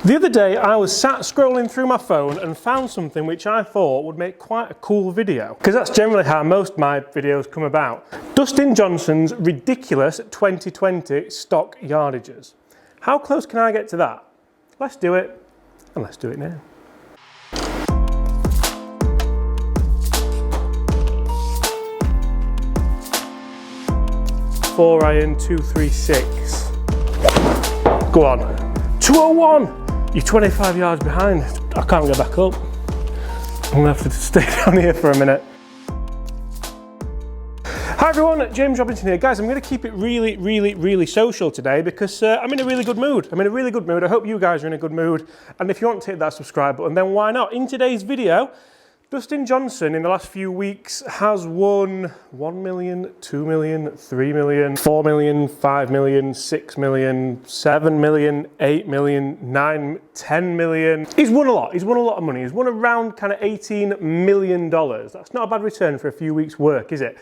The other day I was sat scrolling through my phone and found something which I thought would make quite a cool video, because that's generally how most of my videos come about. Dustin Johnson's ridiculous 2020 stock yardages. How close can I get to that? Let's do it, and let's do it now. Four iron 236. Go on. 201! You're 25 yards behind. I can't get back up. I'm gonna have to stay down here for a minute. Hi everyone, James Robinson here. Guys, I'm gonna keep it really social today because I'm in a really good mood. I hope you guys are in a good mood. And if you want to hit that subscribe button, then why not? In today's video, Dustin Johnson in the last few weeks has won 1 million, 2 million, 3 million, 4 million, 5 million, 6 million, 7 million, 8 million, 9, 10 million. He's won a lot. He's won a lot of money. He's won around kind of $18 million. That's not a bad return for a few weeks' work, is it?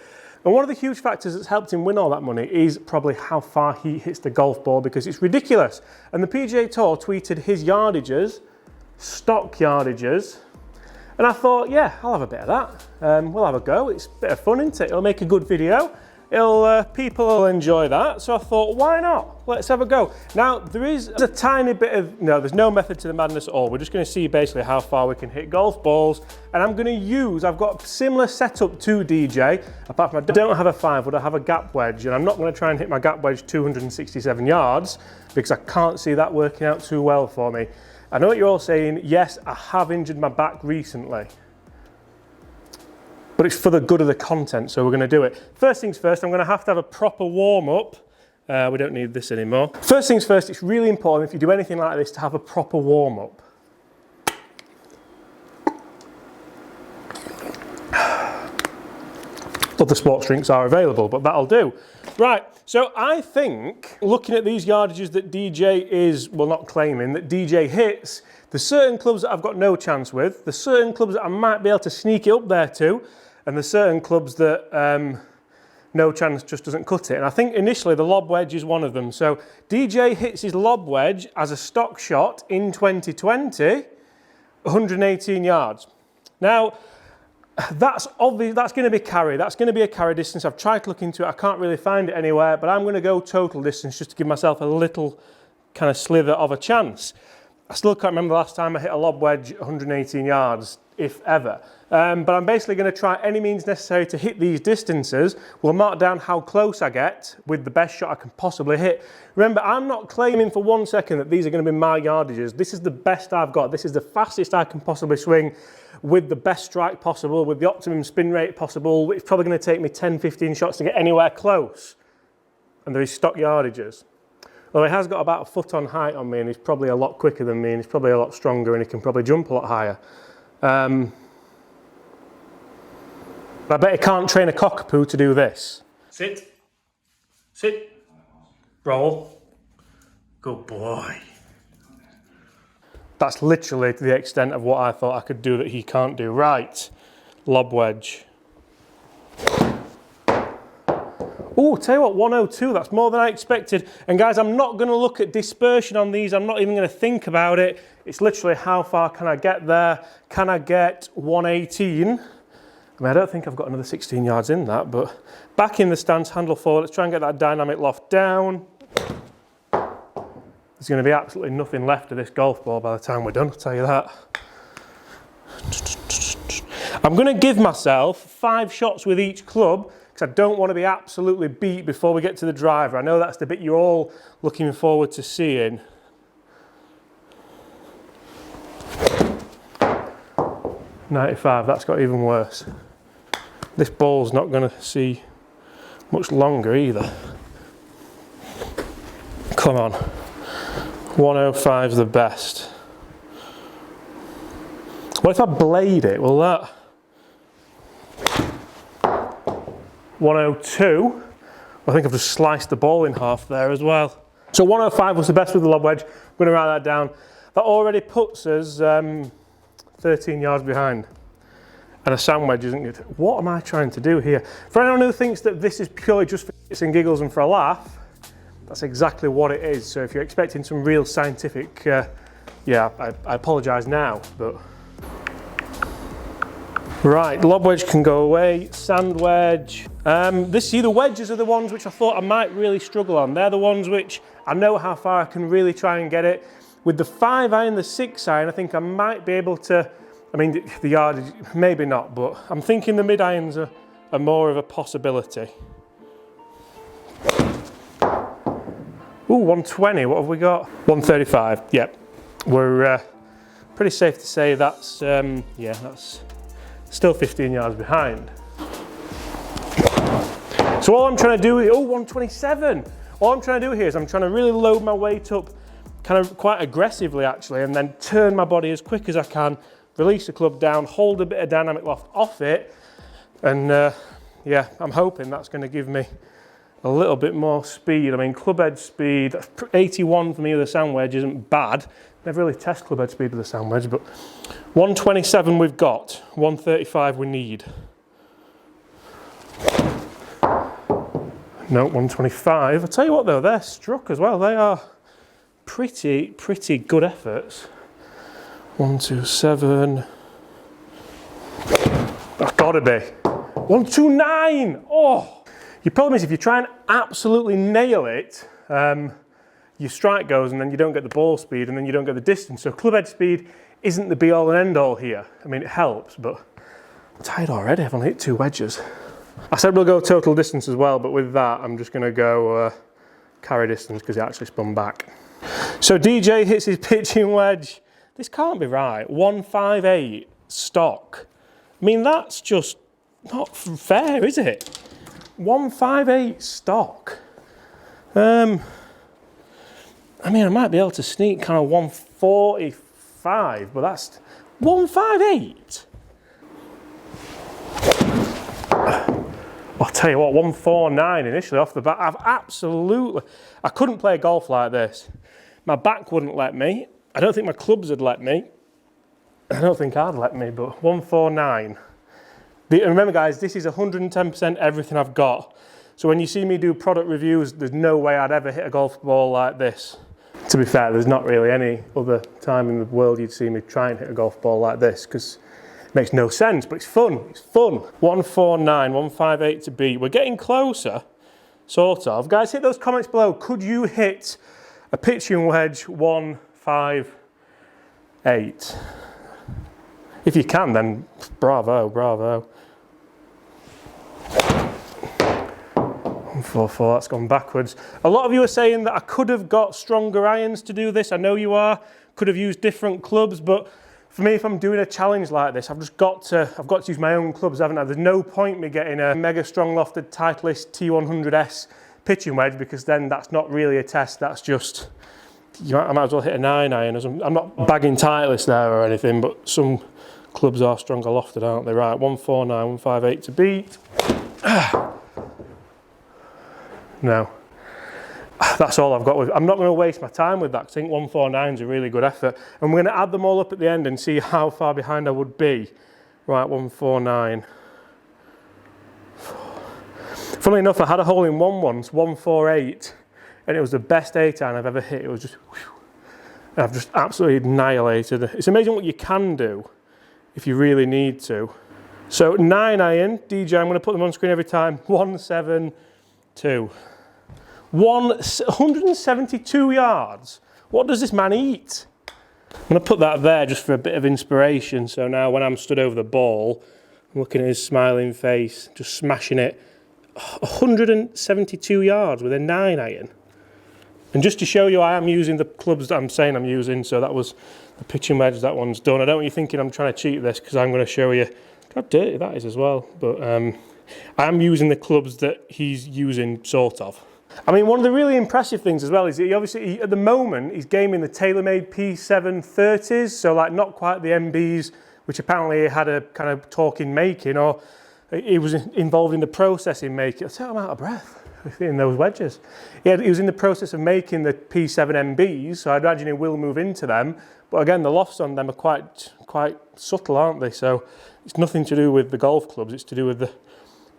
And one of the huge factors that's helped him win all that money is probably how far he hits the golf ball, because it's ridiculous. And the PGA Tour tweeted his yardages, stock yardages, and I thought, yeah, I'll have a bit of that. We'll have a go. It's a bit of fun, isn't it? It'll make a good video. People will enjoy that. So I thought, why not? Let's have a go. Now, there is a tiny bit of, there's no method to the madness at all. We're just going to see basically how far we can hit golf balls. And I'm going to use, I've got a similar setup to DJ, apart from I don't have a 5-wood, I have a gap wedge. And I'm not going to try and hit my gap wedge 267 yards because I can't see that working out too well for me. I know what you're all saying, yes, I have injured my back recently, but it's for the good of the content, so we're gonna do it. First things first, I'm gonna have to have a proper warm-up. We don't need this anymore. First things first, it's really important if you do anything like this to have a proper warm-up. Other sports drinks are available, but that'll do. Right, so I think, looking at these yardages that DJ is, well, not claiming, that DJ hits, there's certain clubs that I've got no chance with, there's certain clubs that I might be able to sneak it up there to, and there's certain clubs that no chance just doesn't cut it. And I think initially the Lob Wedge is one of them. So DJ hits his Lob Wedge as a stock shot in 2020, 118 yards. Now, that's obvious, that's going to be carry. That's going to be a carry distance. I've tried to look into it. I can't really find it anywhere, but I'm going to go total distance just to give myself a little kind of slither of a chance. I still can't remember the last time I hit a lob wedge 118 yards, if ever. But I'm basically going to try any means necessary to hit these distances. We'll mark down how close I get with the best shot I can possibly hit. Remember, I'm not claiming for 1 second that these are going to be my yardages. This is the best I've got. This is the fastest I can possibly swing, with the best strike possible, with the optimum spin rate possible. It's probably going to take me 10, 15 shots to get anywhere close. And there is stock yardages. Well, he has got about a foot on height on me, and he's probably a lot quicker than me, and he's probably a lot stronger, and he can probably jump a lot higher. But I bet he can't train a cockapoo to do this. Sit. Sit. Roll. Good boy. That's literally to the extent of what I thought I could do that he can't do. Right, lob wedge. Oh, tell you what, 102, that's more than I expected. And guys, I'm not gonna look at dispersion on these. I'm not even gonna think about it. It's literally how far can I get there? Can I get 118? I mean, I don't think I've got another 16 yards in that, but back in the stance, handle forward. Let's try and get that dynamic loft down. There's going to be absolutely nothing left of this golf ball by the time we're done, I'll tell you that. I'm going to give myself 5 shots with each club because I don't want to be absolutely beat before we get to the driver. I know that's the bit you're all looking forward to seeing. .95, that's got even worse. This ball's not going to see much longer either. Come on. 105 is the best. What if I blade it? Will that? 102. I think I've just sliced the ball in half there as well. So 105 was the best with the lob wedge. I'm going to write that down. That already puts us 13 yards behind. And a sand wedge isn't good. What am I trying to do here? For anyone who thinks that this is purely just for shits and giggles and for a laugh, that's exactly what it is. So if you're expecting some real scientific yeah, I apologise now, but. Right, lob wedge can go away, sand wedge. The wedges are the ones which I thought I might really struggle on. They're the ones which I know how far I can really try and get it. With the 5 iron, the 6 iron, I think I might be able to, I mean, the yardage, maybe not, but I'm thinking the mid irons are more of a possibility. Ooh, 120, what have we got? 135, yep. We're pretty safe to say that's, yeah, that's still 15 yards behind. So all I'm trying to do is, 127. All I'm trying to do here is I'm trying to really load my weight up kind of quite aggressively actually, and then turn my body as quick as I can, release the club down, hold a bit of dynamic loft off it, and yeah, I'm hoping that's going to give me a little bit more speed. I mean, club head speed, 81 for me with a sand wedge isn't bad. Never really test club head speed with a sand wedge, but 127 we've got, 135 we need. No, 125. I'll tell you what though, they're struck as well. They are pretty good efforts. 127. That's gotta be. 129! Oh! Your problem is if you try and absolutely nail it, your strike goes and then you don't get the ball speed and then you don't get the distance. So club head speed isn't the be all and end all here. I mean, it helps, but I'm tired already. I've only hit 2 wedges. I said we'll go total distance as well, but with that, I'm just gonna go carry distance because it actually spun back. So DJ hits his pitching wedge. This can't be right. 158 stock. I mean, that's just not fair, is it? 158 stock. I mean, I might be able to sneak kind of 145, but that's 158. I'll tell you what, 149 initially off the bat. I couldn't play golf like this. My back wouldn't let me. I don't think my clubs would let me. I don't think I'd let me, but 149. And remember guys, this is 110% everything I've got. So when you see me do product reviews, there's no way I'd ever hit a golf ball like this. To be fair, there's not really any other time in the world you'd see me try and hit a golf ball like this because it makes no sense, but it's fun. It's fun. 149, 158 to beat. We're getting closer, sort of. Guys, hit those comments below. Could you hit a pitching wedge 158? If you can, then bravo, bravo. 144, that's gone backwards. A lot of you are saying that I could have got stronger irons to do this. I know you are. Could have used different clubs, but for me, if I'm doing a challenge like this, I've got to use my own clubs, haven't I? There's no point me getting a mega strong lofted Titleist T100S pitching wedge because then that's not really a test. That's just, I might as well hit a 9 iron. I'm not bagging Titleist there or anything, but some clubs are stronger lofted, aren't they? Right, 149, 158 to beat. No, that's all I've got with. I'm not going to waste my time with that. I think 149 is a really good effort, and we're going to add them all up at the end and see how far behind I would be. Right, 149. Funnily enough, I had a hole in one once, 148, and it was the best 8 iron I've ever hit. It was just, whew, and I've just absolutely annihilated it. It's amazing what you can do if you really need to. So 9 iron, DJ, I'm going to put them on screen every time. 172. 172 yards. What does this man eat? I'm going to put that there just for a bit of inspiration. So now when I'm stood over the ball, I'm looking at his smiling face, just smashing it. 172 yards with a 9 iron. And just to show you, I am using the clubs that I'm saying I'm using. So that was the pitching wedge, that one's done. I don't want you thinking I'm trying to cheat this because I'm going to show you how dirty that is as well. But I'm using the clubs that he's using, sort of. I mean, one of the really impressive things as well is he obviously, at the moment, he's gaming the TaylorMade P730s, so like not quite the MBs, which apparently he had a kind of talk in making, or he was involved in the process in making. I tell you, I'm out of breath in those wedges. He was in the process of making the P7 MBs, so I imagine he will move into them. But again, the lofts on them are quite subtle, aren't they? So it's nothing to do with the golf clubs, it's to do with the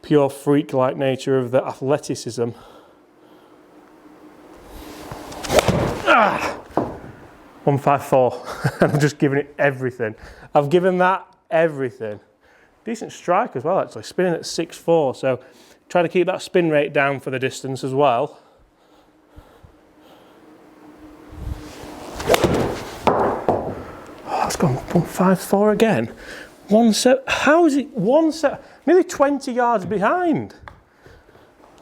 pure freak-like nature of the athleticism. 154. And I've just given it everything. I've given that everything. Decent strike as well, actually, spinning at 6.4. So try to keep that spin rate down for the distance as well. That's gone 154 again. How is it 1-7? Nearly 20 yards behind.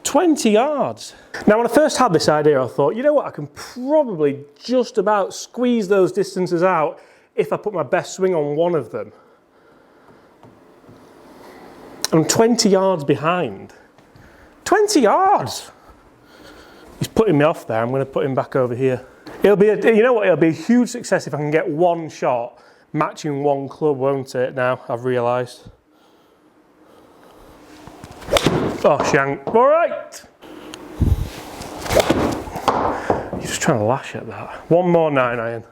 20 yards. Now, when I first had this idea, I thought, you know what, I can probably just about squeeze those distances out if I put my best swing on one of them. I'm 20 yards behind. 20 yards! He's putting me off there. I'm going to put him back over here. It'll be, you know what, it'll be a huge success if I can get one shot matching one club, won't it, now, I've realised. Oh, shank. All right. You're just trying to lash at that. One more 9-iron.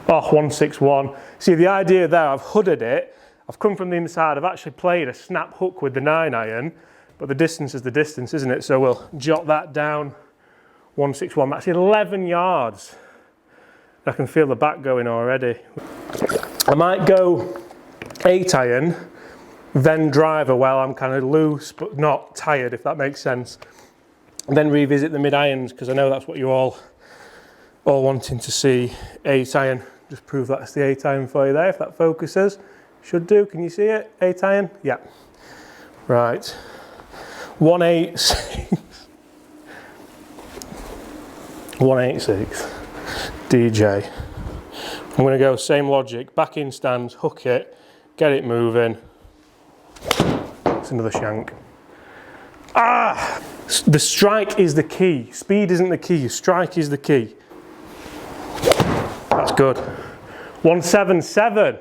Oh, 161. See, the idea there, I've hooded it. I've come from the inside. I've actually played a snap hook with the 9-iron, but the distance is the distance, isn't it? So we'll jot that down. 161. That's 11 yards. I can feel the back going already. I might go 8-iron, then driver while I'm kind of loose but not tired, if that makes sense. And then revisit the mid-irons, because I know that's what you're all wanting to see. 8-iron. Just prove that's the 8-iron for you there, if that focuses. Should do. Can you see it? 8-iron? Yeah. Right. 186. 186. DJ. I'm going to go same logic, back in stands, hook it, get it moving. It's another shank. Ah! The strike is the key. Speed isn't the key, strike is the key. That's good. 177.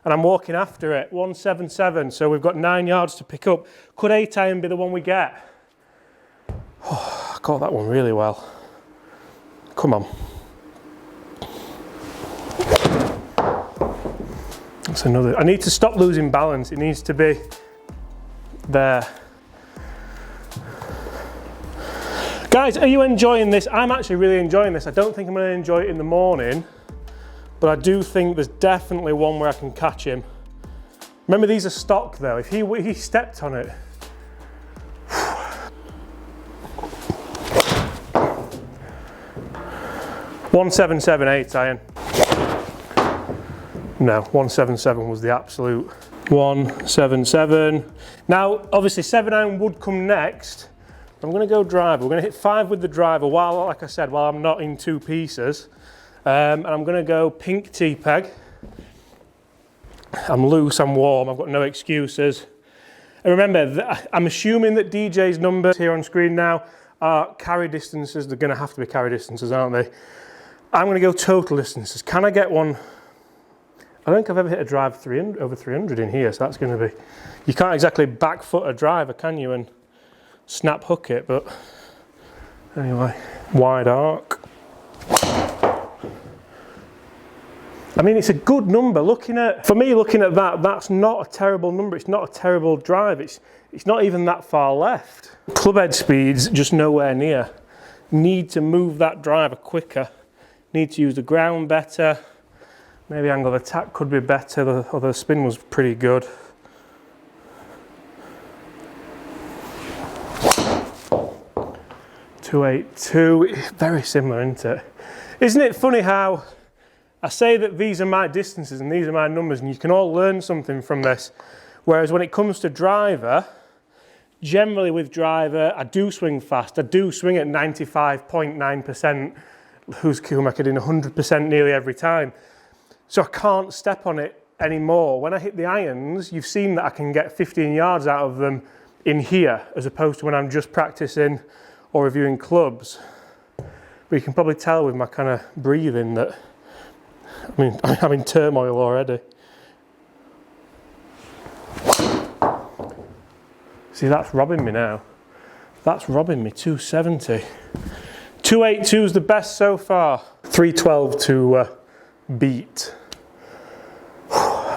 And I'm walking after it. 177. So we've got 9 yards to pick up. Could 8-iron be the one we get? Oh, I caught that one really well. Come on. That's another. I need to stop losing balance. It needs to be there. Guys, are you enjoying this? I'm actually really enjoying this. I don't think I'm going to enjoy it in the morning, but I do think there's definitely one where I can catch him. Remember, these are stock though. If he stepped on it. 177 8-iron. No, 177 was the absolute. 177. Now, obviously 7-iron would come next. I'm going to go driver. We're going to hit 5 with the driver while, like I said, while I'm not in 2 pieces. And I'm going to go pink T-peg. I'm loose, I'm warm, I've got no excuses. And remember, I'm assuming that DJ's numbers here on screen now are carry distances. They're going to have to be carry distances, aren't they? I'm going to go total distances. Can I get one? I don't think I've ever hit a drive over 300 in here, so that's going to be... You can't exactly back foot a driver, can you, and snap hook it, but anyway, wide arc. I mean, it's a good number. For me, looking at that, that's not a terrible number. It's not a terrible drive. It's not even that far left. Club head speeds just nowhere near. Need to move that driver quicker. Need to use the ground better. Maybe angle of attack could be better. The spin was pretty good. .282, very similar, isn't it? Isn't it funny how I say that these are my distances and these are my numbers, and you can all learn something from this. Whereas when it comes to driver, generally with driver, I do swing fast. I do swing at 95.9%, whom I could in 100% nearly every time. So I can't step on it anymore. When I hit the irons, you've seen that I can get 15 yards out of them in here, as opposed to when I'm just practicing or reviewing clubs. But you can probably tell with my kind of breathing that, I mean, I'm in turmoil already. See, that's robbing me now. That's robbing me, 270. 282 is the best so far. 312 to beat.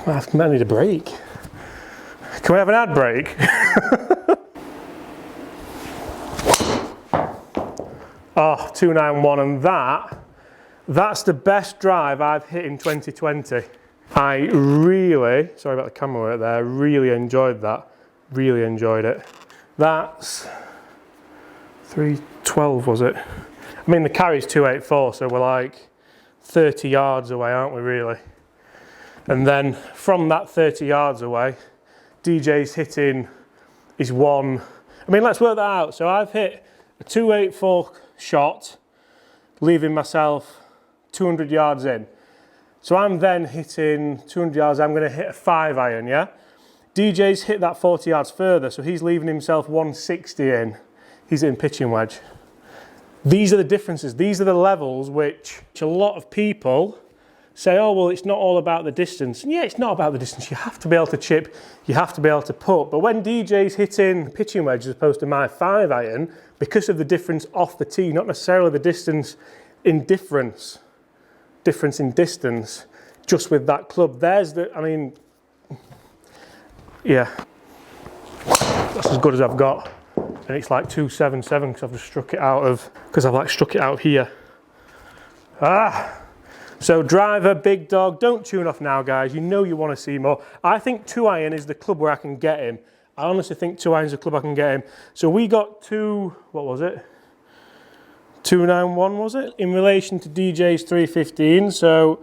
I need a break. Can we have an ad break? Oh, 291, and that's the best drive I've hit in 2020. I really, sorry about the camera work there, really enjoyed that. Really enjoyed it. That's 312, was it? I mean, the carry's 284, so we're like 30 yards away, aren't we, really? And then from that 30 yards away, DJ's hitting his one. I mean, let's work that out. So I've hit a 284 shot, leaving myself 200 yards in. So I'm then hitting 200 yards, I'm going to hit a 5-iron, yeah? DJ's hit that 40 yards further, so he's leaving himself 160 in. He's hitting pitching wedge. These are the differences. These are the levels which a lot of people say, oh, well, it's not all about the distance. And yeah, it's not about the distance. You have to be able to chip, you have to be able to put. But when DJ's hitting pitching wedge as opposed to my 5-iron, because of the difference off the tee, not necessarily the distance in difference in distance, just with that club, there's the, I mean, yeah, that's as good as I've got. And it's like 277 because I've just struck it out of, here. So driver, big dog, don't tune off now, guys. You know you want to see more. I think 2-iron is the club where I can get him. I honestly think 2-iron is the club I can get him. So we got what was it? 291, was it? In relation to DJ's 315. So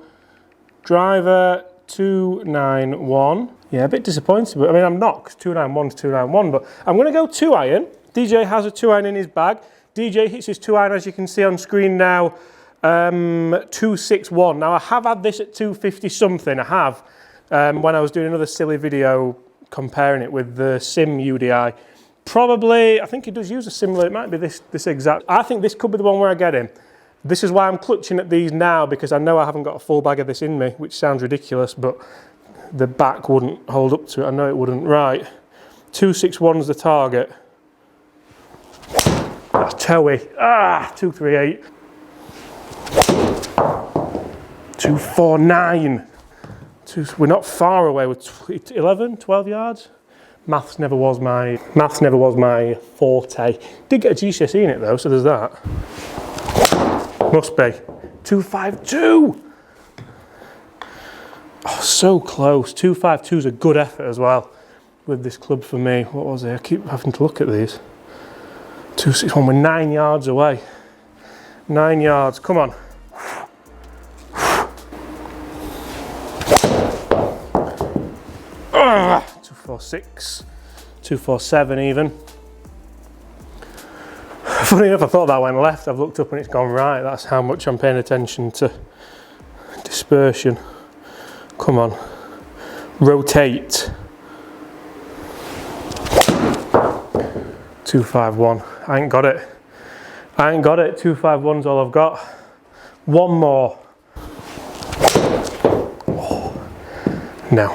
driver 291. Yeah, a bit disappointed, but I mean, I'm not, because 291 to 291, but I'm going to go 2-iron. DJ has a 2-iron in his bag. DJ hits his 2-iron, as you can see on screen now, 261. Now, I have had this at 250 something. I have, when I was doing another silly video comparing it with the Sim UDI. Probably, I think he does use a similar, it might be this exact. I think this could be the one where I get him. This is why I'm clutching at these now, because I know I haven't got a full bag of this in me, which sounds ridiculous, but the back wouldn't hold up to it. I know it wouldn't. Right, 261 is the target. That's toey. 238. 249. We're not far away. We're 11, 12 yards. Maths never was my forte. Did get a GCSE in it though, so there's that. Must be 252. Oh, so close. 252 is a good effort as well with this club for me. What was it? I keep having to look at these. 261. We're 9 yards away. 9 yards. Come on. 246, 247 even. Funny enough, I thought that went left. I've looked up and it's gone right. That's how much I'm paying attention to dispersion. Come on. Rotate. 251. I ain't got it. 251's all I've got. One more. Oh, no.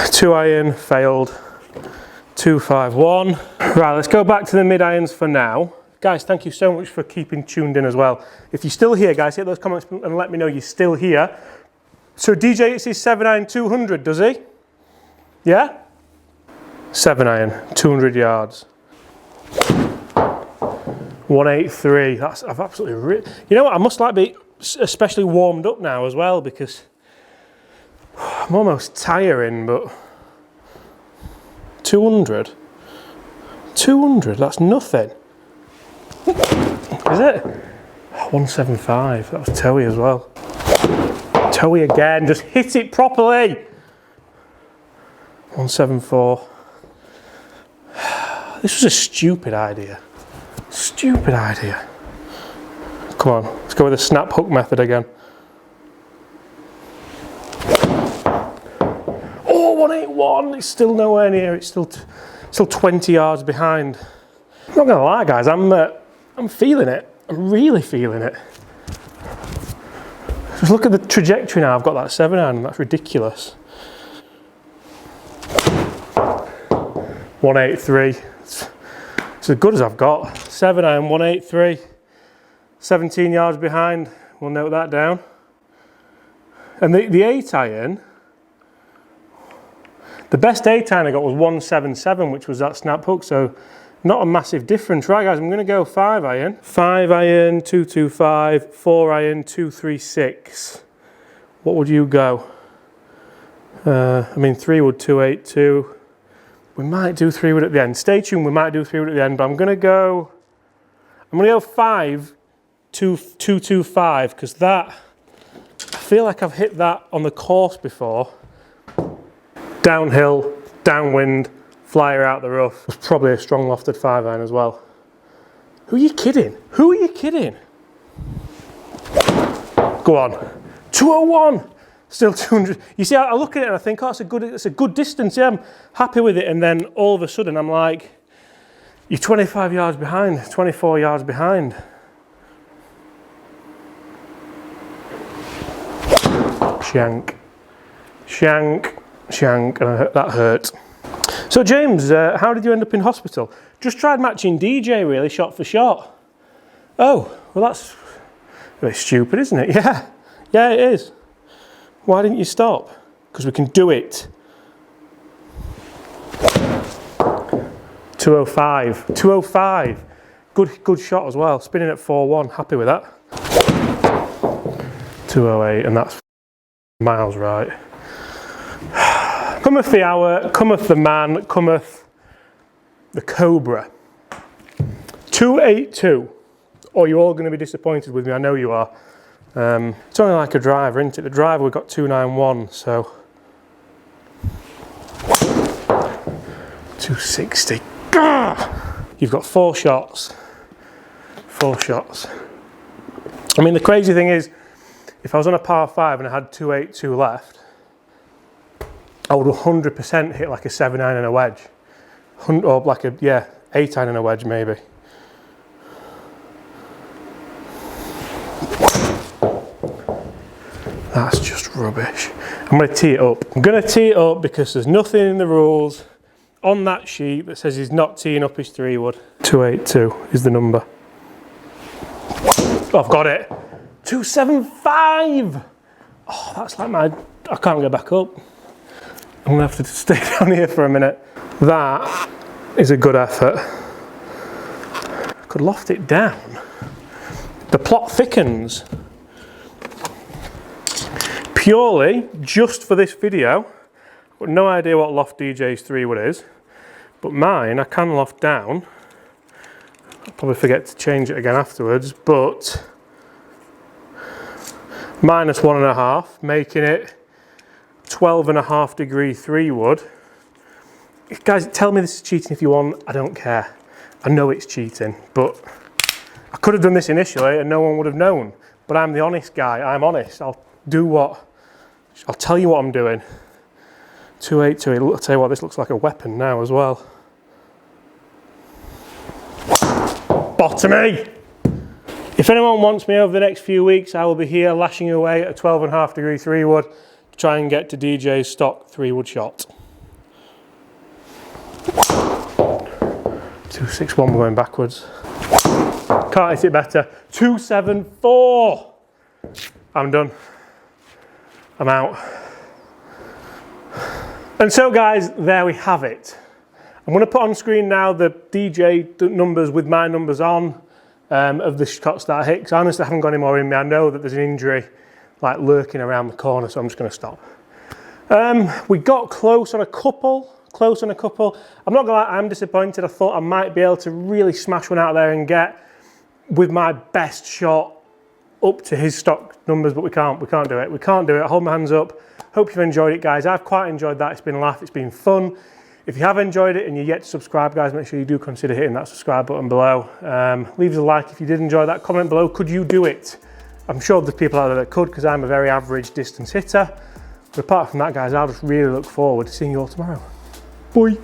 2-iron failed. 251. Right, let's go back to the mid-irons for now. Guys, thank you so much for keeping tuned in as well. If you're still here, guys, hit those comments and let me know you're still here. So DJ hits his 7-iron 200, does he? Yeah? 7-iron, 200 yards. 183. I've absolutely you know what? I must like be especially warmed up now as well, because I'm almost tiring, but 200. 200, that's nothing. Is it? 175, that was toey as well. Toey again, just hit it properly. 174. This was a stupid idea. Stupid idea. Come on, let's go with the snap hook method again. Oh, 181, it's still nowhere near, it's still 20 yards behind. I'm not gonna lie, guys, I'm feeling it. I'm really feeling it. Just look at the trajectory now. I've got that 7-iron, that's ridiculous. 183. It's as good as I've got. 7-iron, 183. 17 yards behind. We'll note that down. And the 8-iron, the best 8-iron I got was 177, which was that snap hook. So Not a massive difference. Right guys, I'm gonna go 5 iron. 5 iron, 225, 4 iron, 236. What would you go? I mean 3 wood, 282. We might do 3 wood at the end. Stay tuned, we might do 3 wood at the end, but I'm gonna go 5, 225, because that, I feel like I've hit that on the course before. Downhill, downwind, flyer out the rough. It's probably a strong lofted 5 iron as well. Who are you kidding? Who are you kidding? Go on. 201. Still 200. You see, I look at it and I think, oh, it's a good distance. Yeah, I'm happy with it. And then all of a sudden I'm like, you're 25 yards behind, 24 yards behind. Shank, shank, shank, and that hurt. So James, how did you end up in hospital? Just tried matching DJ really, shot for shot. Oh, well that's a bit stupid, isn't it? Yeah, yeah it is. Why didn't you stop? Because we can do it. 205, 205. Good shot as well, spinning at 4-1, happy with that. 208, and that's miles right. Cometh the hour, cometh the man, cometh the cobra. 282. Oh, you're all going to be disappointed with me, I know you are. It's only like a driver, isn't it? The driver we got 291, so 260. You've got 4 shots. 4 shots. I mean, the crazy thing is, if I was on a par 5 and I had 282 left, I would 100% hit like a 7 iron and a wedge. Or like a, yeah, 8 iron and a wedge maybe. That's just rubbish. I'm going to tee it up. I'm going to tee it up because there's nothing in the rules on that sheet that says he's not teeing up his 3 wood. 282 is the number. Oh, I've got it. 275. Oh, that's like my, I can't go back up. I'm gonna have to stay down here for a minute. That is a good effort. I could loft it down. The plot thickens. Purely just for this video. I've got no idea what Loft DJ's 3 wood is, but mine I can loft down. I'll probably forget to change it again afterwards, but -1.5, making it 12.5 degree 3 wood. Guys, tell me this is cheating if you want, I don't care. I know it's cheating, but I could have done this initially and no one would have known. But I'm the honest guy, I'm honest. I'll tell you what I'm doing. 282, I'll tell you what, this looks like a weapon now as well. Bottomy! If anyone wants me over the next few weeks, I will be here lashing away at a 12.5 degree 3 wood to try and get to DJ's stock 3 wood shot. 261, we're going backwards. Can't hit it better. 274! I'm done. I'm out. And so guys, there we have it. I'm going to put on screen now the DJ numbers with my numbers on. Of the shots that I hit, because I honestly haven't got any more in me. I know that there's an injury like lurking around the corner, so I'm just going to stop. We got close on a couple. I'm not gonna lie, I'm disappointed. I thought I might be able to really smash one out there and get with my best shot up to his stock numbers, but we can't do it. We can't do it. I hold my hands up. Hope you've enjoyed it, guys. I've quite enjoyed that. It's been a laugh. It's been fun. If you have enjoyed it and you're yet to subscribe, guys, make sure you do consider hitting that subscribe button below. Leave us a like if you did enjoy that. Comment below, could you do it? I'm sure there's people out there that could, because I'm a very average distance hitter. But apart from that, guys, I'll just really look forward to seeing you all tomorrow. Bye.